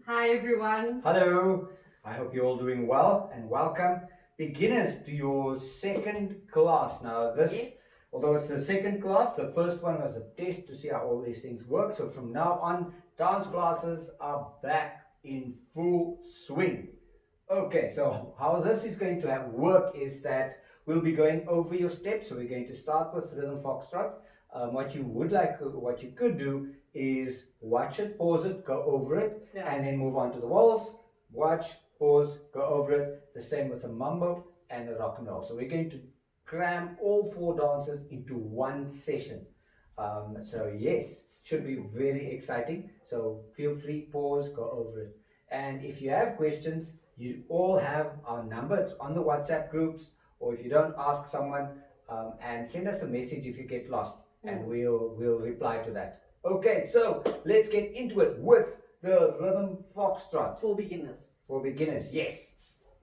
Hi everyone. Hello, I hope you're all doing well and welcome beginners to your second class. Now Yes. although it's the second class, the first one was a test to see how all these things work. So from now on, dance classes are back in full swing. Okay, so how this is going to have work is that we'll be going over your steps. So we're going to start with rhythm foxtrot. What you could do is watch it, pause it, go over it, and then move on to the waltz. Watch, pause, go over it. The same with the mambo and the rock and roll. So we're going to cram all four dances into one session. So yes, should be very exciting. So feel free, pause, go over it. And if you have questions, you all have our number. It's on the WhatsApp groups, or if you don't, ask someone and send us a message if you get lost, and we'll reply to that. Okay, so let's get into it with the rhythm foxtrot. For beginners. For beginners, yes.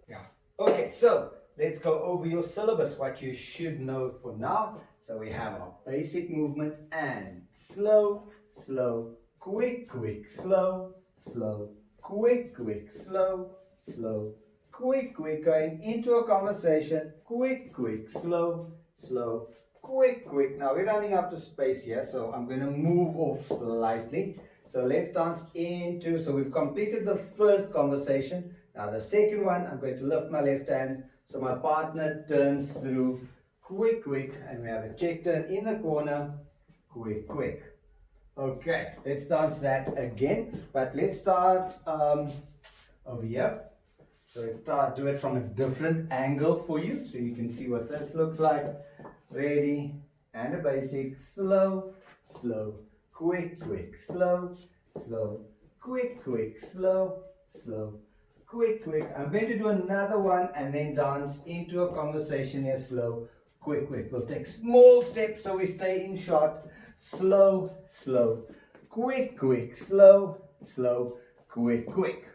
Yeah. Okay, so let's go over your syllabus, what you should know for now. So we have our basic movement and slow, slow, quick, quick, slow, slow, quick, quick, slow, slow, quick, quick, going into a conversation, quick, quick, slow, slow, quick, quick. Now we're running out of space here, so I'm going to move off slightly. So let's dance into, so we've completed the first conversation. Now the second one, I'm going to lift my left hand, so my partner turns through, quick, quick, and we have a check turn in the corner, quick, quick. Okay, let's dance that again, but let's start over here. So do it from a different angle for you, so you can see what this looks like. Ready, and a basic, slow, slow, quick, quick, slow, slow, quick, quick, slow, slow, quick, quick. I'm going to do another one and then dance into a conversation here, slow, quick, quick. We'll take small steps so we stay in shot. Slow, slow, quick, quick, slow, slow, quick, quick.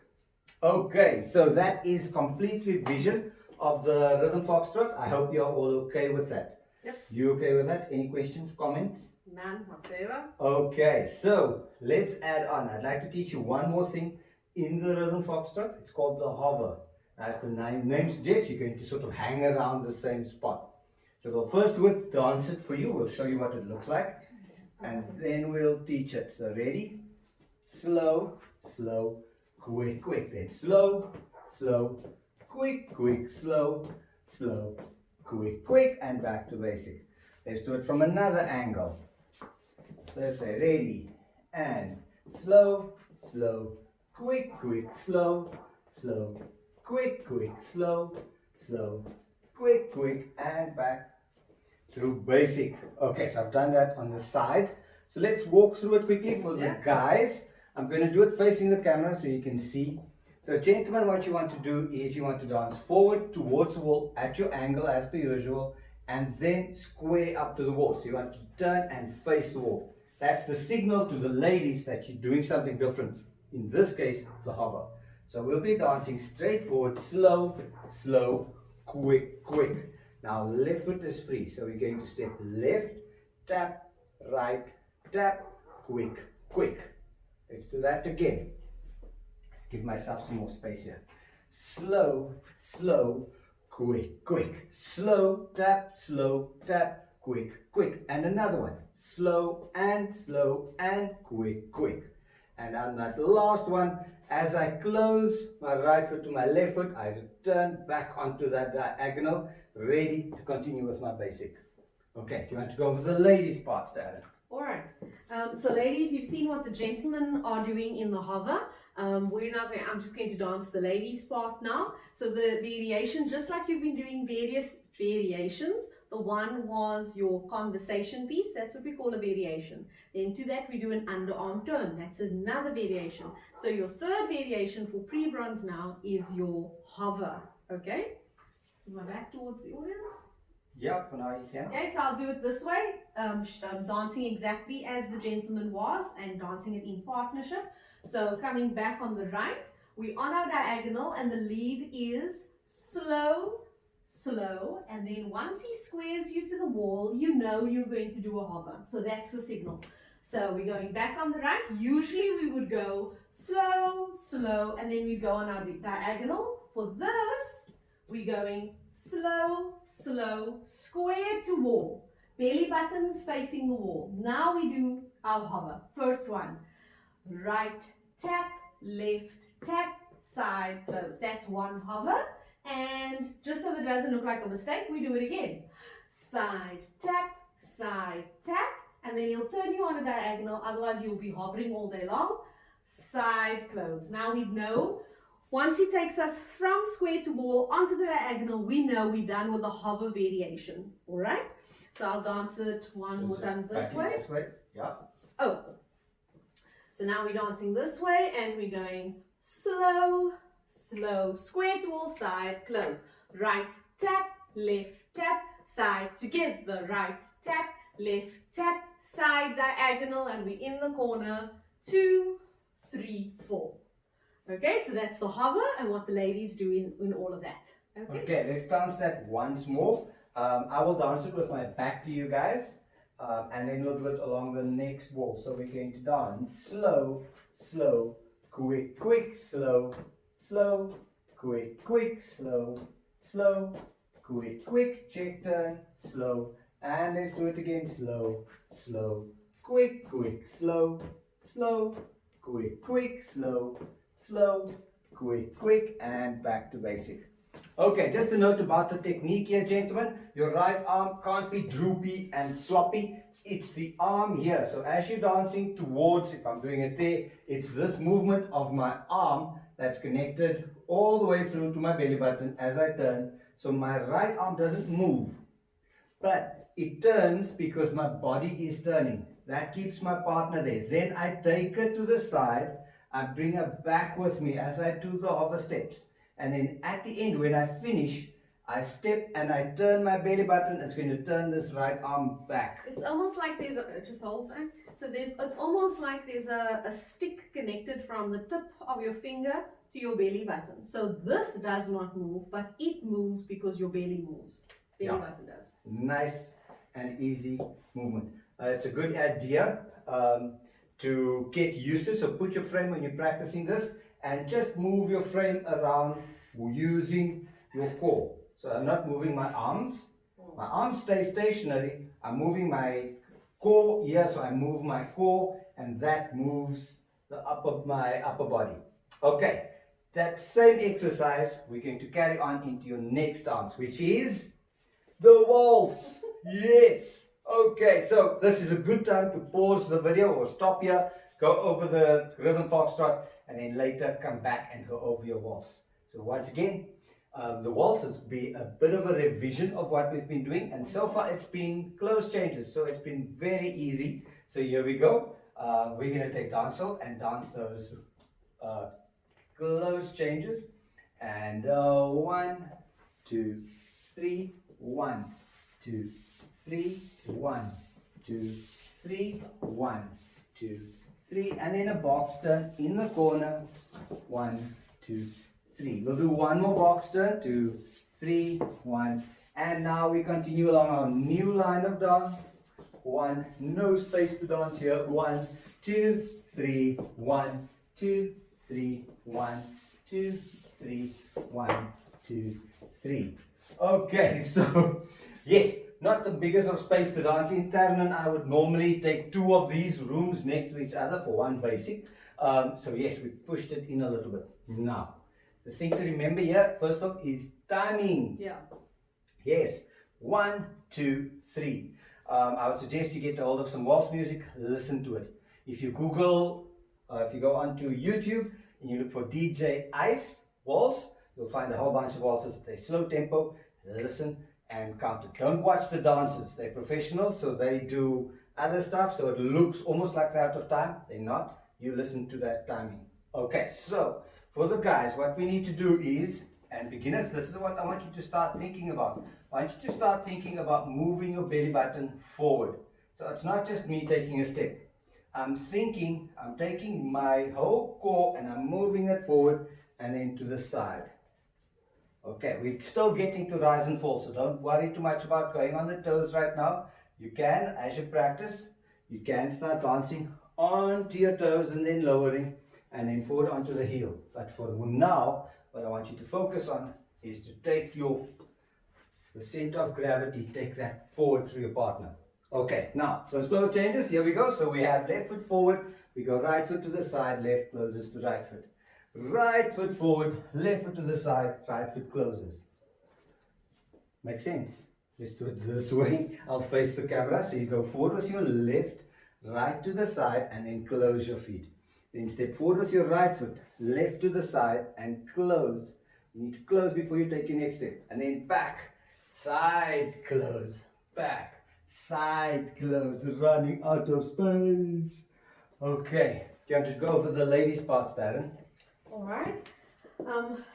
Okay, so that is complete revision of the rhythm foxtrot. I hope you're all okay with that. Yep. You okay with that? Any questions, comments? None whatsoever. Okay, so let's add on. I'd like to teach you one more thing in the rhythm foxtrot. It's called the hover. As the name suggests, you're going to sort of hang around the same spot. So we'll first dance it for you. We'll show you what it looks like, and then we'll teach it. So ready? Slow, slow, quick, quick. Then slow, slow, quick, quick, slow, slow, quick, quick, and back to basic. Let's do it from another angle. Let's say ready, and slow, slow, quick, quick, slow, slow, quick, quick, slow, slow, quick, quick, and back through basic. Okay, so I've done that on the sides. So let's walk through it quickly for the guys. I'm going to do it facing the camera so you can see. So gentlemen, what you want to do is you want to dance forward towards the wall at your angle as per usual, and then square up to the wall. So you want to turn and face the wall. That's the signal to the ladies that you're doing something different. In this case, the hover. So we'll be dancing straight forward, slow, slow, quick, quick. Now left foot is free. So we're going to step left, tap, right, tap, quick, quick. Let's do that again. Give myself some more space here. Slow, slow, quick, quick. Slow, tap, quick, quick. And another one. Slow, and quick, quick. And on that last one, as I close my right foot to my left foot, I return back onto that diagonal, ready to continue with my basic. Okay, do you want to go over the ladies' parts, Darren? Alright, so ladies, you've seen what the gentlemen are doing in the hover. I'm just going to dance the ladies' part now. So the variation, just like you've been doing various variations, the one was your conversation piece, that's what we call a variation. Then to that we do an underarm turn, that's another variation. So your third variation for pre-bronze now is your hover, okay? Am I back towards the audience? Yeah, for now you can. Okay, so I'll do it this way, dancing exactly as the gentleman was and dancing it in partnership. So coming back on the right, we're on our diagonal and the lead is slow, slow, and then once he squares you to the wall, you know you're going to do a hover. So that's the signal. So we're going back on the right. Usually we would go slow, slow, and then we'd go on our diagonal. For this, we're going slow, slow, square to wall. Belly buttons facing the wall. Now we do our hover. First one, right tap, left tap, side close. That's one hover. And just so that it doesn't look like a mistake, we do it again. Side tap, and then he'll turn you on a diagonal, otherwise you'll be hovering all day long. Side close. Now we know, once he takes us from square to wall onto the diagonal, we know we're done with the hover variation. Alright? So I'll dance it one more time this way. This way, yeah. Oh. So now we're dancing this way and we're going slow, slow, square to wall, side, close. Right tap, left tap, side together. Right tap, left tap, side diagonal, and we're in the corner. 2, 3, 4. Okay, so that's the hover and what the ladies do in all of that. Okay, let's dance that once more. I will dance it with my back to you guys, and then we'll do it along the next wall. So we're going to dance slow, slow, quick, quick, slow, slow, quick, quick, slow, slow, quick, quick, check turn, slow, and let's do it again, slow, slow, quick, quick, slow, slow, quick, quick, slow, slow, quick, quick, and back to basic. Okay, just a note about the technique here, gentlemen. Your right arm can't be droopy and sloppy. It's the arm here. So as you're dancing towards, if I'm doing it there, it's this movement of my arm that's connected all the way through to my belly button as I turn. So my right arm doesn't move, but it turns because my body is turning. That keeps my partner there. Then I take her to the side. I bring her back with me as I do the hover steps. And then at the end, when I finish, I step and I turn my belly button. It's going to turn this right arm back. It's almost like there's a, just hold that. So it's almost like there's a stick connected from the tip of your finger to your belly button. So this does not move, but it moves because your belly moves. Belly button does. Nice and easy movement. It's a good idea to get used to. So put your frame when you're practicing this, and just move your frame around using your core. So I'm not moving my arms. My arms stay stationary. I'm moving my core here, so I move my core, and that moves my upper body. Okay, that same exercise we're going to carry on into your next dance, which is the waltz. Yes. Okay, so this is a good time to pause the video or stop here, go over the rhythm foxtrot, and then later come back and go over your waltz. So once again, the waltz has been a bit of a revision of what we've been doing, and so far it's been close changes, so it's been very easy. So here we go. We're going to take dancehall and dance those close changes. And 1, 2, 3, 1, 2, 3, 1, 2, 3, 1, 2, 3, and then a box turn in the corner. 1, 2, 3. We'll do one more box turn. 2, 3, 1, and now we continue along our new line of dance. 1, no space to dance here. 1, 2, 3, 1, 2, 3, 1, 2, 3, 1, 2, 3. Okay, so yes, not the biggest of space to dance in. Taryn and I would normally take 2 of these rooms next to each other for one basic. So yes, we pushed it in a little bit. Now, the thing to remember here, first off, is timing. Yeah. Yes, 1, 2, 3. I would suggest you get a hold of some waltz music, listen to it. If you Google, if you go onto YouTube and you look for DJ Ice Waltz, you'll find a whole bunch of waltzes. They're slow tempo. Listen and count it. Don't watch the dancers. They're professionals, so they do other stuff, so it looks almost like they're out of time. They're not. You listen to that timing. Okay, so for the guys, what we need to do is, and beginners, this is what I want you to start thinking about. I want you to start thinking about moving your belly button forward. So it's not just me taking a step. I'm taking my whole core and I'm moving it forward and then to the side. Okay, we're still getting to rise and fall, so don't worry too much about going on the toes right now. You can, as you practice, You can start dancing onto your toes and then lowering and then forward onto the heel. But for now, what I want you to focus on is to take the center of gravity, take that forward through your partner. Okay, now first close changes, here we go. So we have left foot forward, we go right foot to the side, left closes to right foot. Right foot forward, left foot to the side, right foot closes. Makes sense? Let's do it this way. I'll face the camera. So you go forward with your left, right to the side, and then close your feet. Then step forward with your right foot, left to the side, and close. You need to close before you take your next step. And then back, side, close, back, side, close, running out of space. Okay, do you want to go over the ladies' parts, Darren? All right.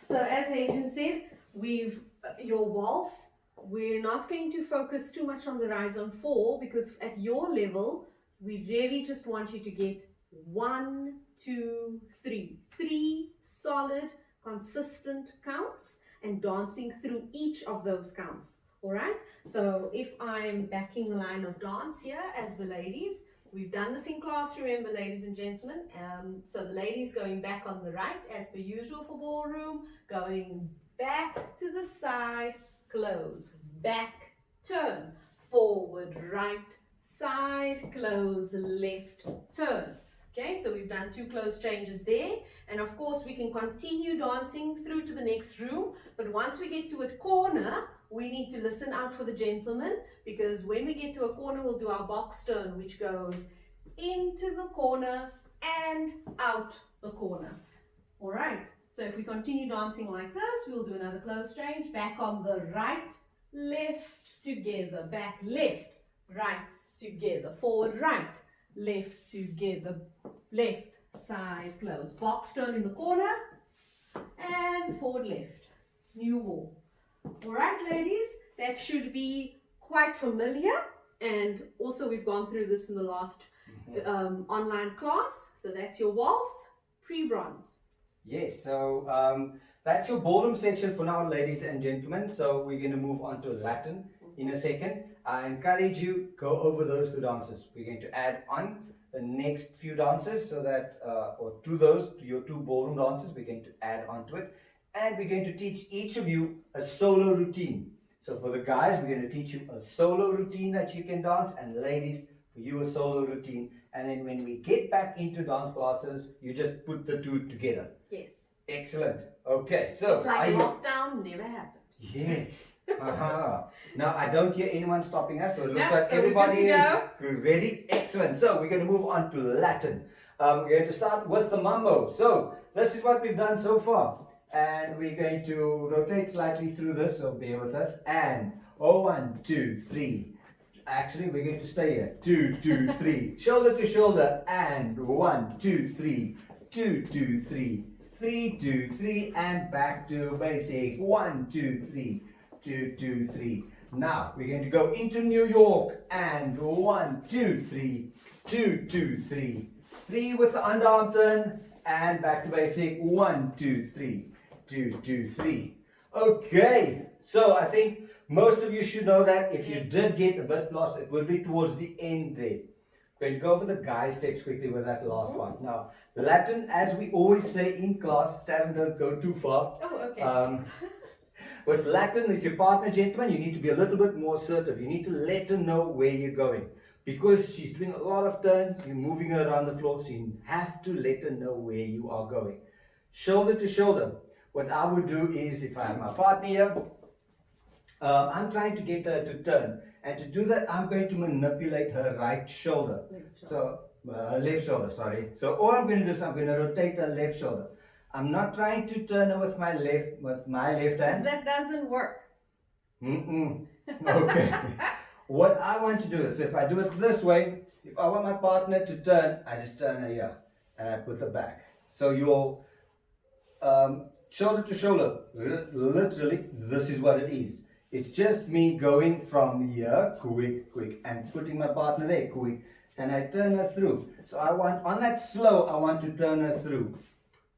So as Adrian said, your waltz. We're not going to focus too much on the rise and fall because at your level, we really just want you to get 1, 2, 3. 3 solid, consistent counts and dancing through each of those counts. All right. So if I'm backing the line of dance here as the ladies, we've done this in class, remember, ladies and gentlemen. So the ladies going back on the right as per usual for ballroom, going back to the side, close, back, turn, forward, right, side, close, left, turn. Okay, so we've done 2 close changes there. And of course, we can continue dancing through to the next room. But once we get to a corner, we need to listen out for the gentlemen, because when we get to a corner, we'll do our box turn, which goes into the corner and out the corner. All right. So if we continue dancing like this, we'll do another close change. Back on the right, left, together, back, left, right, together, forward, right, left, together, left, side, close. Box turn in the corner, and forward, left. New wall. All right, ladies, that should be quite familiar. And also we've gone through this in the last online class. So that's your waltz, pre-bronze. Yes, so that's your ballroom section for now, ladies and gentlemen. So we're going to move on to Latin in a second. I encourage you, go over those 2 dances. We're going to add on the next few dances so that, or to your 2 ballroom dances, we're going to add on to it. And we're going to teach each of you a solo routine. So for the guys, we're going to teach you a solo routine that you can dance, and ladies, for you a solo routine. And then when we get back into dance classes, you just put the 2 together. Yes. Excellent. Okay, so it's like lockdown never happened. Yes. Now I don't hear anyone stopping us, so it looks No, like so everybody is go. ready. Excellent. So we're going to move on to Latin. We're going to start with the mambo. So this is what we've done so far, and we're going to rotate slightly through this. So bear with us. And 1, 2, 3. Actually, we're going to stay here. 2, 2, 3. Shoulder to shoulder. And 1, 2, 3. 2, 2, 3. 3, 2, 3. And back to basic. 1, 2, 3. 2, 2, 3. Now we're going to go into New York. And 1, 2, 3. 2, 2, 3. 3 with the underarm turn. And back to basic. 1, 2, 3. 2, 2, 3. Okay. So I think most of you should know that. If you did get a bit lost, it will be towards the end there. We're going to go over the guy steps quickly with that last one. Now, Latin, as we always say in class, don't go too far. Oh, okay. With Latin, with your partner, gentlemen, you need to be a little bit more assertive. You need to let her know where you're going. Because she's doing a lot of turns, you're moving her around the floor, so you have to let her know where you are going. Shoulder to shoulder. What I would do is, if I have my partner here, I'm trying to get her to turn. And to do that, I'm going to manipulate her right shoulder. So, left shoulder, sorry. So all I'm going to do is I'm going to rotate her left shoulder. I'm not trying to turn her with my left hand. That doesn't work. Okay. What I want to do is, if I do it this way, if I want my partner to turn, I just turn her here. And I put her back. So your shoulder to shoulder, literally, this is what it is. It's just me going from here, quick, and putting my partner there, quick, and I turn her through. So I want, on that slow, I want to turn her through.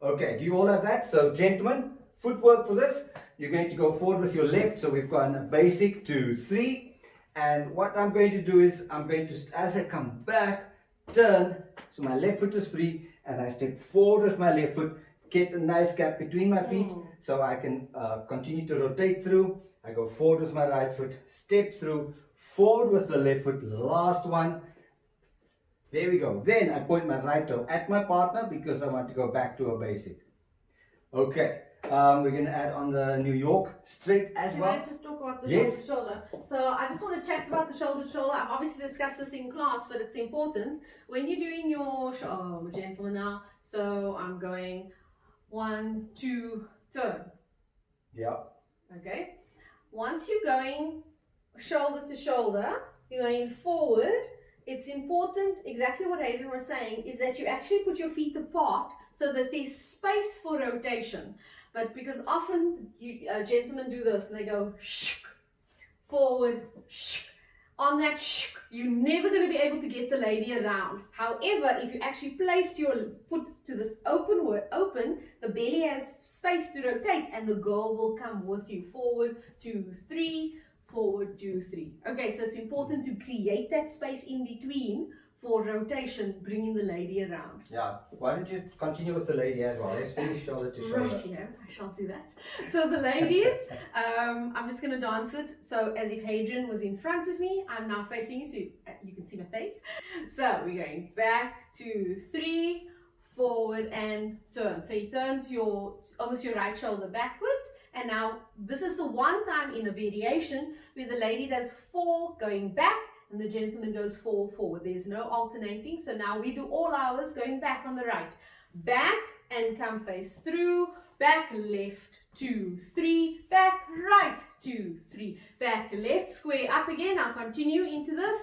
Okay, do you all have that? So gentlemen, footwork for this. You're going to go forward with your left. So we've got a basic 2, 3, And what I'm going to do is I'm going to, as I come back, turn, so my left foot is free, and I step forward with my left foot, get a nice gap between my feet, so I can continue to rotate through. I go forward with my right foot, step through, forward with the left foot, last one. There we go. Then I point my right toe at my partner because I want to go back to a basic. Okay, we're going to add on the New York straight as well. Can I just talk about the Yes. shoulder to shoulder? So I just want to chat about the shoulder to shoulder. I've obviously discussed this in class, but it's important. When you're doing your, oh, gentlemen now, so I'm going 1, 2, turn. Yeah. Okay. Once you're going shoulder to shoulder, you're going forward. It's important, exactly what Hayden was saying, is that you actually put your feet apart so that there's space for rotation. But because often you gentlemen do this and they go shh, forward, shh. On that shh, you're never going to be able to get the lady around. However, if you actually place your foot to this open, the belly has space to rotate and the girl will come with you. Forward, 2, 3, forward, 2, 3. Okay, so it's important to create that space in between for rotation, bringing the lady around. Yeah. Why don't you continue with the lady as well? Let's finish shoulder to shoulder. Right, yeah, I shall do that. So the ladies, I'm just going to dance it. So as if Hadrian was in front of me, I'm now facing you so you can see my face. So we're going back, 2, 3, forward and turn. So he turns almost your right shoulder backwards. And now this is the one time in a variation where the lady does 4 going back and the gentleman goes 4 forward. There's no alternating. So now we do all ours going back on the right. Back and come face through. Back left, 2, 3. Back right, 2, 3. Back left, square up again. I'll continue into this.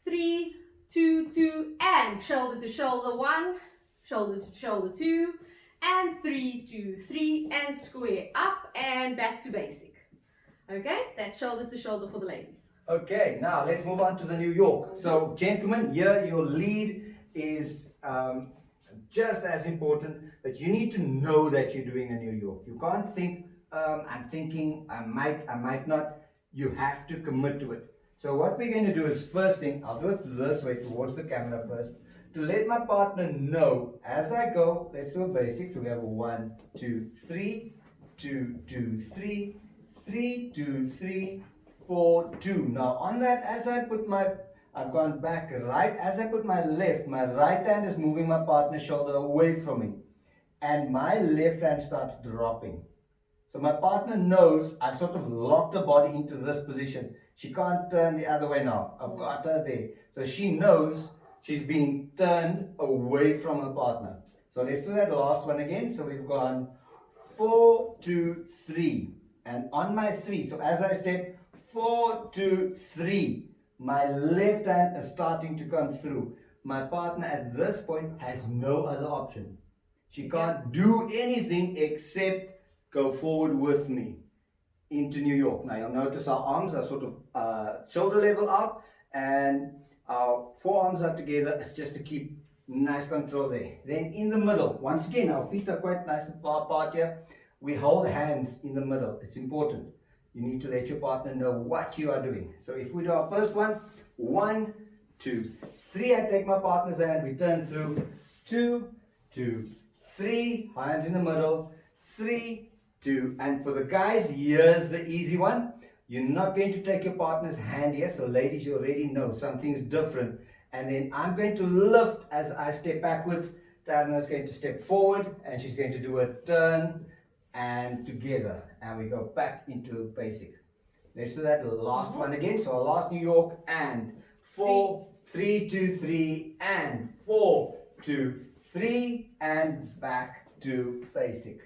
3, 2, 2 and shoulder to shoulder 1. Shoulder to shoulder 2. And 3, 2, 3 and square up and back to basic. Okay, that's shoulder to shoulder for the ladies. Okay, now let's move on to the New York. So gentlemen, here your lead is just as important, but you need to know that you're doing a New York. You can't think, I'm thinking, I might not. You have to commit to it. So what we're going to do is, first thing, I'll do it this way towards the camera first, to let my partner know as I go. Let's do a basic. So we have a 1, 2, 3, 2, 2, 3, 3, 2, 3, 4, 2. Now on that, as I put I've gone back right, as I put my right hand is moving my partner's shoulder away from me. And my left hand starts dropping. So my partner knows I've sort of locked the body into this position. She can't turn the other way now. I've got her there. So she knows she's being turned away from her partner. So let's do that last one again. So we've gone 4, 2, 3. And on my 3, so as I step 4, 2, 3, my left hand is starting to come through. My partner at this point has no other option. She can't do anything except go forward with me into New York. Now you'll notice our arms are sort of shoulder level up and our forearms are together. It's just to keep nice control there. Then in the middle, once again, our feet are quite nice and far apart here. We hold hands in the middle. It's important. You need to let your partner know what you are doing. So if we do our first one, 1, 2, 3, I take my partner's hand, we turn through, 2, 2, 3, hands in the middle, 3, 2, and for the guys, here's the easy one. You're not going to take your partner's hand here, so ladies, you already know something's different. And then I'm going to lift as I step backwards. Tarna is going to step forward, and she's going to do a turn and together. And we go back into basic. Let's do that last one again. So our last New York, and 4, 3, 2, 3, and 4, 2, 3, and back to basic.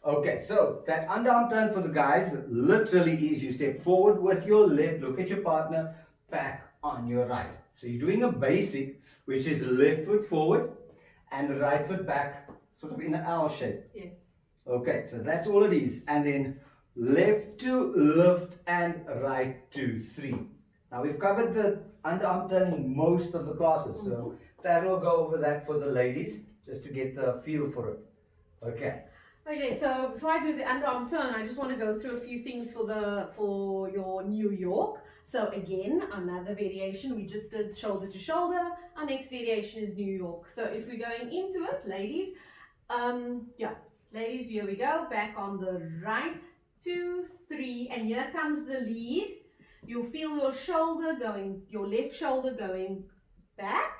Okay, so that underarm turn for the guys literally is you step forward with your left, look at your partner, back on your right. So you're doing a basic, which is left foot forward and the right foot back, sort of in an L shape. Yes. Okay, so that's all it is. And then left to lift and right to 3. Now we've covered the underarm turn in most of the classes, so that will go over that for the ladies, just to get the feel for it. Okay. Okay, so before I do the underarm turn, I just want to go through a few things for your New York. So again, another variation. We just did shoulder to shoulder. Our next variation is New York. So if we're going into it, ladies, ladies, here we go. Back on the right, 2, 3, and here comes the lead. You'll feel your shoulder going, your left shoulder going back,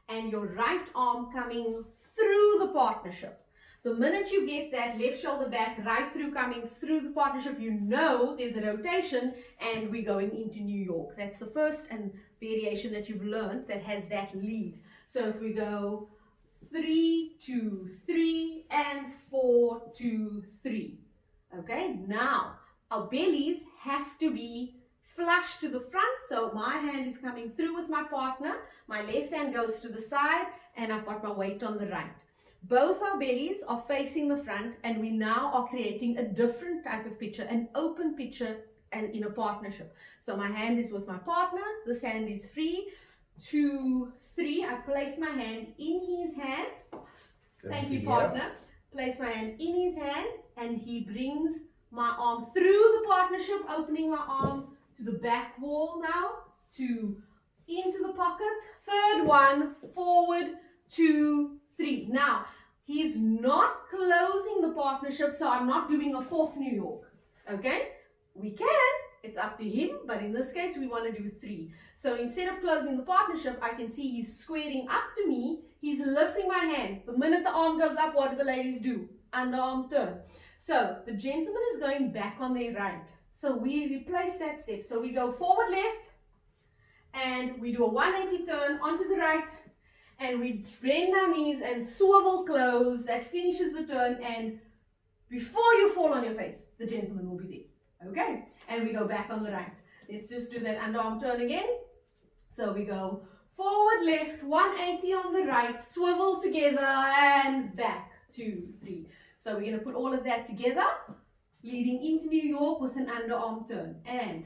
and your right arm coming through the partnership. The minute you get that left shoulder back, right through coming through the partnership, you know there's a rotation and we're going into New York. That's the first and variation that you've learned that has that lead. So if we go 3, 2, 3, and 4, 2, 3. Okay, now our bellies have to be flush to the front, so my hand is coming through with my partner, my left hand goes to the side, and I've got my weight on the right. Both our bellies are facing the front, and we now are creating a different type of picture, an open picture in a partnership. So my hand is with my partner, this hand is free. 2, 3, I place my hand in his hand. Thank you, partner. Place my hand in his hand, and he brings my arm through the partnership, opening my arm to the back wall now, into the pocket. Third one, forward, 2, 3. Now, he's not closing the partnership, so I'm not doing a fourth New York. Okay? We can, it's up to him, but in this case, we want to do 3. So instead of closing the partnership, I can see he's squaring up to me. He's lifting my hand. The minute the arm goes up, what do the ladies do? Underarm turn. So the gentleman is going back on their right. So we replace that step. So we go forward left, and we do a 180 turn onto the right, and we bend our knees and swivel close. That finishes the turn, and before you fall on your face, the gentleman will be there. Okay? And we go back on the right. Let's just do that underarm turn again. So we go forward left, 180 on the right, swivel together, and back, 2, 3. So we're going to put all of that together, leading into New York with an underarm turn. And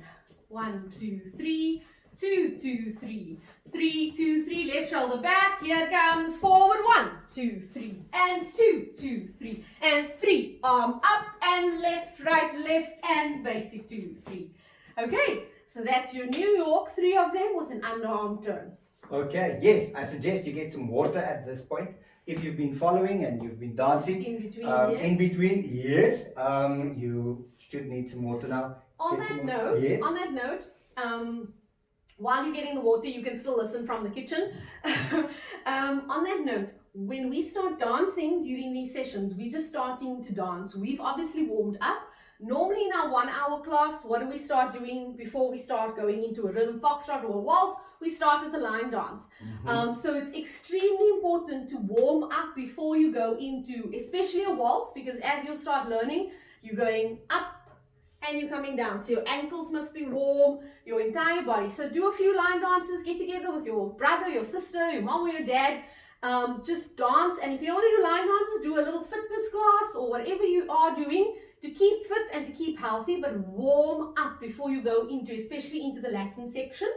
1, 2, 3, 2, 2, 3, 3, 2, 3, left shoulder back, here comes forward, 1, 2, 3, and 2, 2, 3, and 3, arm up and left, and basic 2, 3. Okay, so that's your New York, 3 of them with an underarm turn. Okay, yes, I suggest you get some water at this point. If you've been following and you've been dancing, In between, yes, you should need some water now. On that note, while you're getting the water, you can still listen from the kitchen. On that note, when we start dancing during these sessions, we're just starting to dance. We've obviously warmed up. Normally in our 1-hour class, what do we start doing before we start going into a rhythm foxtrot or a waltz? We start with a line dance. So it's extremely important to warm up before you go into, especially a waltz, because as you'll start learning, you're going up and you're coming down. So your ankles must be warm, your entire body. So do a few line dances, get together with your brother, your sister, your mom or your dad. Just dance. And if you don't want to do line dances, do a little fitness class or whatever you are doing to keep fit and to keep healthy, but warm up before you go into, especially into the Latin section.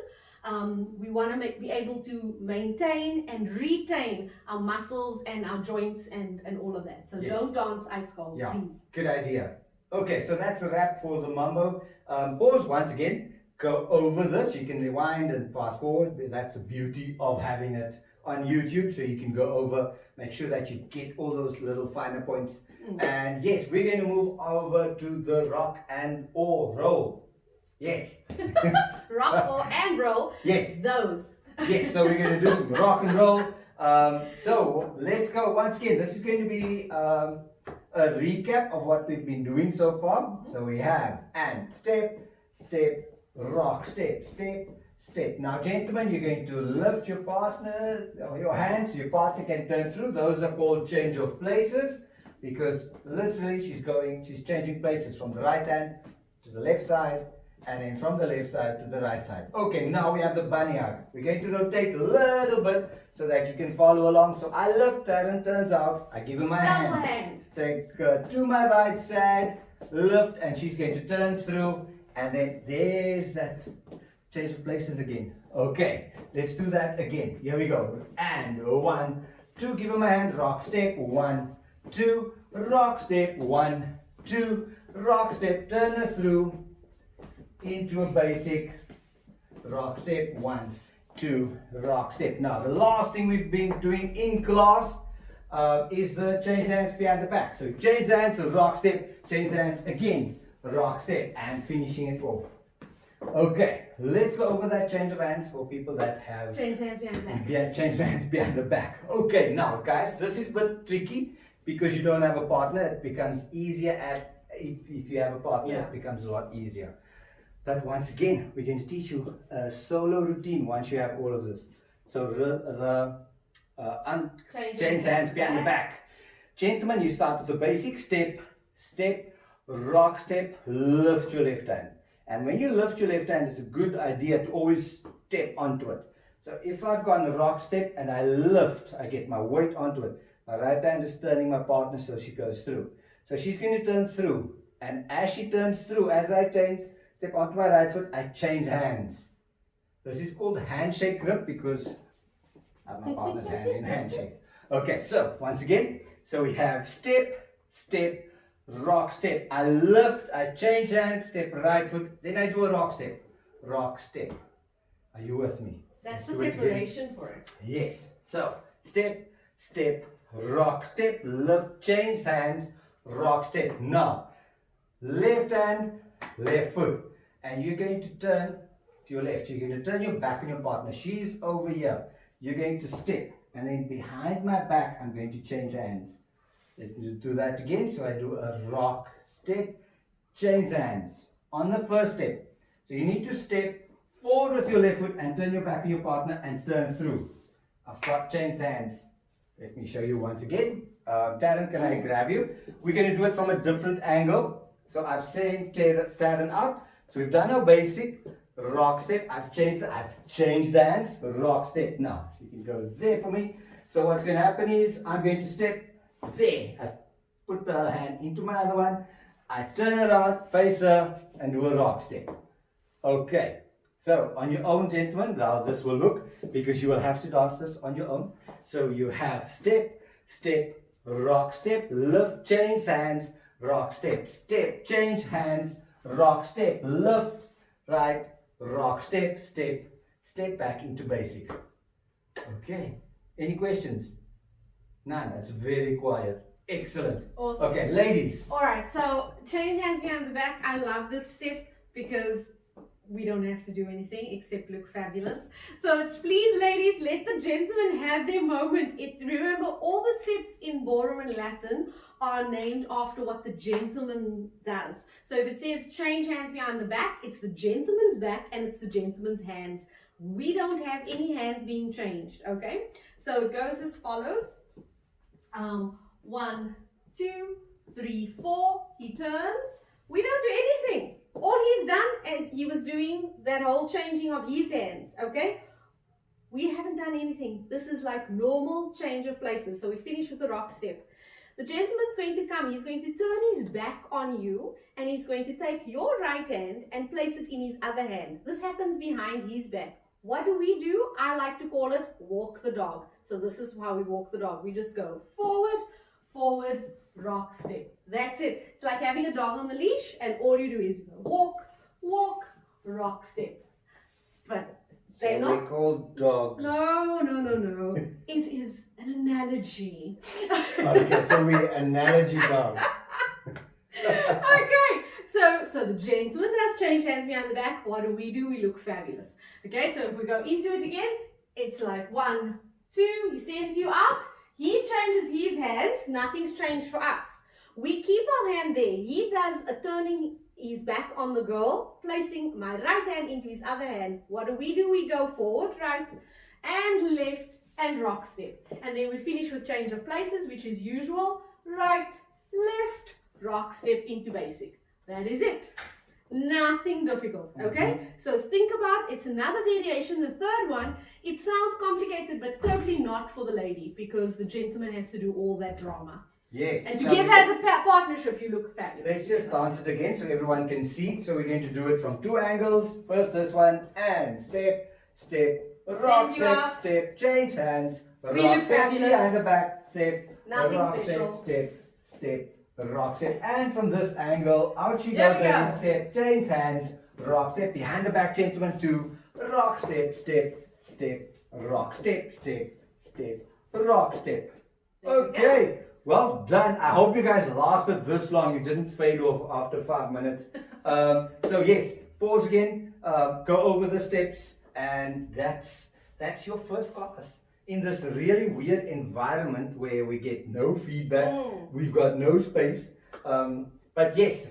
We want to be able to maintain and retain our muscles and our joints and all of that. So don't dance ice cold, please. Good idea. Okay, so that's a wrap for the mambo. Pause once again, go over this. You can rewind and fast forward. That's the beauty of having it on YouTube, so you can go over, make sure that you get all those little finer points. And yes, we're going to move over to the rock and or roll. Yes. Rock or and roll. Yes. Those. Yes, so we're going to do some rock and roll. So let's go once again. This is going to be a recap of what we've been doing so far. So we have and step, step, rock, step, step, step. Now gentlemen, you're going to lift your partner, or your hands, so your partner can turn through. Those are called change of places, because literally she's changing places from the right hand to the left side, and then from the left side to the right side. Okay, now we have the bunny hug. We're going to rotate a little bit so that you can follow along. So I lift her and turns out, I give her my hand. Take her to my right side, lift, and she's going to turn through, and then there's that change of places again. Okay, let's do that again. Here we go. And 1, 2, give her my hand, rock, step, 1, 2, rock step, 1, 2, rock step, turn her through into a basic rock step, 1, 2, rock step. Now the last thing we've been doing in class is the change hands behind the back. So change hands, rock step, change hands again, rock step, and finishing it off. Okay, let's go over that change of hands for people that have Change hands behind the back. yeah, change hands behind the back. Okay, now guys, this is a bit tricky because you don't have a partner. It becomes easier if you have a partner. Yeah. It becomes a lot easier. But once again, we're going to teach you a solo routine once you have all of this. So change hands behind the back. Gentlemen, you start with a basic step, rock step, lift your left hand. And when you lift your left hand, it's a good idea to always step onto it. So if I've got a rock step and I lift, I get my weight onto it. My right hand is turning my partner so she goes through. So she's going to turn through. And as she turns through, as I step onto my right foot, I change hands. This is called handshake grip because I have my partner's hand in handshake. Okay, so once again, so we have step, rock step. I lift, I change hands, step right foot, then I do a rock step. Are you with me? That's Let's the do it again. preparation for it. Yes. So step, rock step, lift, change hands, rock step. Now, left hand, left foot. And you're going to turn to your left. You're going to turn your back on your partner. She's over here. You're going to step. And then behind my back, I'm going to change hands. Let me do that again. So I do a rock step, change hands on the first step. So you need to step forward with your left foot and turn your back on your partner and turn through. I've got changed hands. Let me show you once again. Darren, can I grab you? We're going to do it from a different angle. So I've sent Darren out. So we've done our basic rock step. I've changed hands, rock step. Now you can go there for me. So what's going to happen is I'm going to step there. I've put the hand into my other one. I turn around, face her, and do a rock step. Okay. So on your own, gentlemen, now this will look, because you will have to dance this on your own. So you have step, rock step, lift, change hands, rock step, change hands, rock step, lift, right, rock step, step back into basic. Okay. Any questions? None. That's very quiet. Excellent. Awesome. Okay, ladies. Alright, so change hands behind the back. I love this step because we don't have to do anything except look fabulous. So please, ladies, let the gentlemen have their moment. Remember, all the steps in ballroom and Latin are named after what the gentleman does. So if it says change hands behind the back, it's the gentleman's back and it's the gentleman's hands. We don't have any hands being changed, okay? So it goes as follows. 1, 2, 3, 4. He turns. We don't do anything. All he's done is he was doing that whole changing of his hands, okay? We haven't done anything. This is like normal change of places. So we finish with the rock step. The gentleman's going to come. He's going to turn his back on you and he's going to take your right hand and place it in his other hand. This happens behind his back. What do? I like to call it walk the dog. So this is how we walk the dog. We just go forward, rock step. That's it. It's like having a dog on the leash and all you do is walk, rock step. But they're not. We call dogs. No. It is an analogy. Okay, so we analogy dogs. Okay, so the gentleman does change hands behind the back. What do? We look fabulous. Okay, so if we go into it again, it's like 1, 2, he sends you out, he changes his hands, nothing's changed for us. We keep our hand there. He does a turning his back on the girl, placing my right hand into his other hand. What do? We go forward, right, and left, and rock step. And then we finish with change of places, which is usual, right, left, rock step into basic. That is it. Nothing difficult, okay? So think about, it's another variation, the third one. It sounds complicated, but totally not for the lady, because the gentleman has to do all that drama. Yes. And together as a partnership, you look fabulous. Let's just dance it again so everyone can see. So we're going to do it from 2 angles. First this one, and step, rock, step, change hands, rock, step, behind the back, step, Nothing rock special. step, step, step, rock step. And from this angle, out she There goes, we go. ladies, step, change hands, rock step, behind the back, gentlemen, two, rock step, step, step, rock step, step, step, rock step. There we Okay, well done. I hope you guys lasted this long. You didn't fade off after 5 minutes. So yes, pause again, go over the steps, and that's your first class in this really weird environment where we get no feedback. We've got no space. But yes,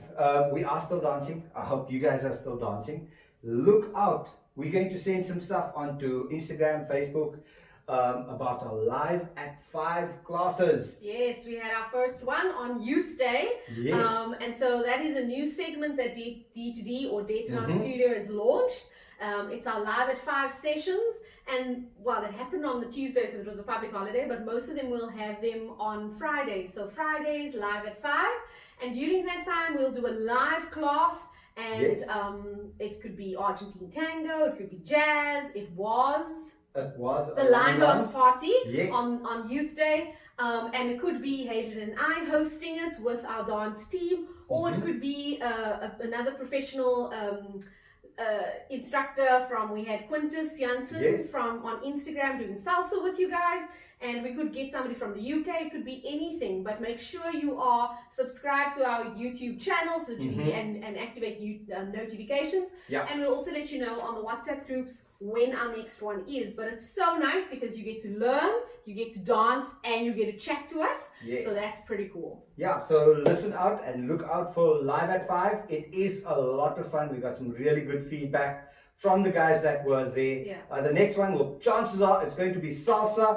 we are still dancing. I hope you guys are still dancing. Look out. We're going to send some stuff onto Instagram, Facebook, about our live at 5 classes. Yes, we had our first one on Youth Day. Yes. And so that is a new segment that D2D or Day to Dance Studio has launched. It's our live at 5 sessions, and well, it happened on the Tuesday because it was a public holiday, but most of them will have them on Fridays. So Fridays live at 5, and during that time we'll do a live class, and Yes. it could be Argentine tango, it could be jazz. It was The the line dance party Yes. on Youth Day, and it could be Hadrian and I hosting it with our dance team, or it could be another professional instructor from, we had Quintus Janssen Yes. from on Instagram doing salsa with you guys, and we could get somebody from the UK. It could be anything, but make sure you are subscribed to our YouTube channel so that you and activate notifications. Yeah. And we'll also let you know on the WhatsApp groups when our next one is. But it's so nice because you get to learn, you get to dance, and you get to chat to us. Yes. So that's pretty cool. Yeah, so listen out and look out for Live at 5. It is a lot of fun. We got some really good feedback from the guys that were there. Yeah. The next one, well, chances are it's going to be salsa,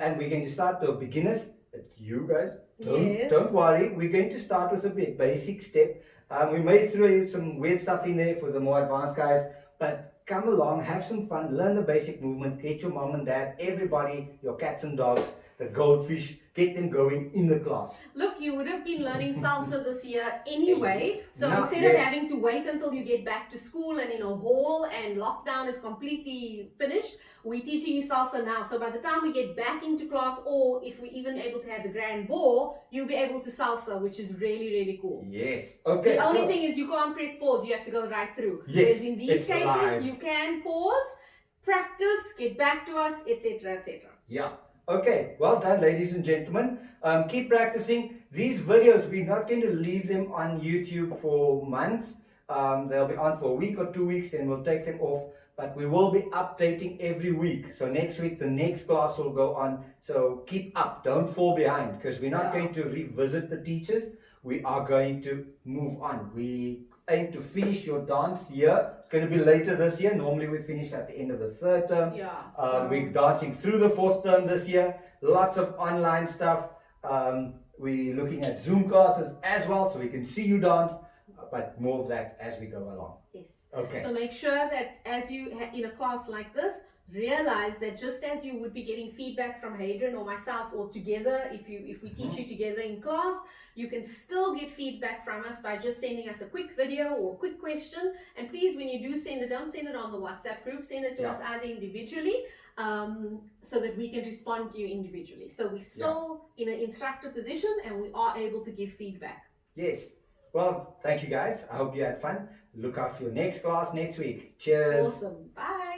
and we're going to start the beginners. It's you guys. Yes. Don't worry. We're going to start with a basic step. We may throw some weird stuff in there for the more advanced guys, but come along, have some fun, learn the basic movement, get your mom and dad, everybody, your cats and dogs, the goldfish, get them going in the class. Look, you would have been learning salsa this year anyway. So No, instead of yes. having to wait until you get back to school and in a hall and lockdown is completely finished, we're teaching you salsa now. So by the time we get back into class, or if we're even able to have the grand ball, you'll be able to salsa, which is really, really cool. Yes. Okay. The only so- thing is you can't press pause, you have to go right through. Yes, Whereas in these it's cases, live. you can pause, practice, get back to us, etc., etc. Yeah. Okay. Well done, ladies and gentlemen. Keep practicing. These videos, we're not going to leave them on YouTube for months. They'll be on for a week or 2 weeks, then we'll take them off. But we will be updating every week. So next week, the next class will go on. So keep up. Don't fall behind, because we're not going to revisit the teachers. We are going to move on. We aim to finish your dance year. It's going to be later this year. Normally we finish at the end of the 3rd term. Yeah. We're dancing through the 4th term this year. Lots of online stuff. We're looking at Zoom classes as well, so we can see you dance. But more of that as we go along. Yes. Okay. So make sure that as you in a class like this, realize that just as you would be getting feedback from Hadrian or myself, or together, if we teach you together in class, you can still get feedback from us by just sending us a quick video or a quick question. And please, when you do send it, don't send it on the WhatsApp group, send it to us either individually, so that we can respond to you individually. So we're still in an instructor position and we are able to give feedback. Yes. Well, thank you guys. I hope you had fun. Look out for your next class next week. Cheers. Awesome. Bye.